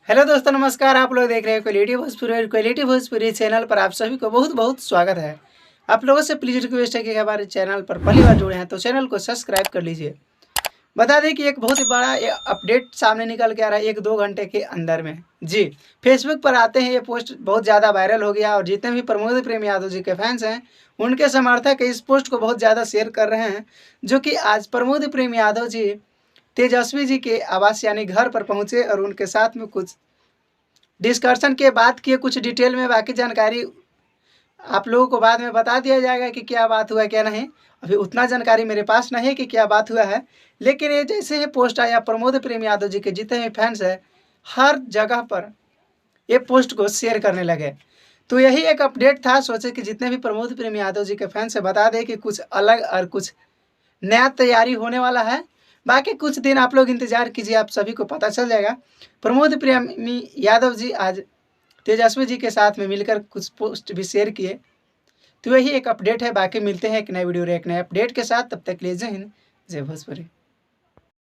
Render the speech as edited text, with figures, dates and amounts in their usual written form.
Hello दोस्तों, नमस्कार। आप लोग देख रहे हैं क्वालिटी भोजपुरी और क्वालिटी भोजपुरी चैनल पर आप सभी को बहुत बहुत स्वागत है। आप लोगों से प्लीज रिक्वेस्ट है कि हमारे चैनल पर पहली बार जुड़े हैं तो चैनल को सब्सक्राइब कर लीजिए। बता दें कि एक बहुत ही बड़ा अपडेट सामने निकल के आ रहा है 1-2 घंटे के अंदर में। जी, फेसबुक पर आते हैं ये पोस्ट बहुत ज़्यादा वायरल हो गया और जितने भी प्रमोद प्रेम यादव जी के फैंस हैं उनके समर्थक इस पोस्ट को बहुत ज़्यादा शेयर कर रहे हैं। जो कि आज प्रमोद प्रेम यादव जी तेजस्वी जी के आवास यानी घर पर पहुंचे और उनके साथ में कुछ डिस्कशन के बाद किए। कुछ डिटेल में बाकी जानकारी आप लोगों को बाद में बता दिया जाएगा कि क्या बात हुआ क्या नहीं। अभी उतना जानकारी मेरे पास नहीं है कि क्या बात हुआ है, लेकिन ये जैसे ही पोस्ट आया प्रमोद प्रेम यादव जी के जितने भी फैंस हैं हर जगह पर ये पोस्ट को शेयर करने लगे। तो यही एक अपडेट था, सोचे कि जितने भी प्रमोद प्रेम यादव जी के फैंस हैं बता दें कि कुछ अलग और कुछ नया तैयारी होने वाला है। बाकी कुछ दिन आप लोग इंतजार कीजिए, आप सभी को पता चल जाएगा। प्रमोद प्रेमी यादव जी आज तेजस्वी जी के साथ में मिलकर कुछ पोस्ट भी शेयर किए। तो यही एक अपडेट है। बाकी मिलते हैं एक नए वीडियो और एक नए अपडेट के साथ। तब तक के लिए जय हिंद, जय भोजपुरी।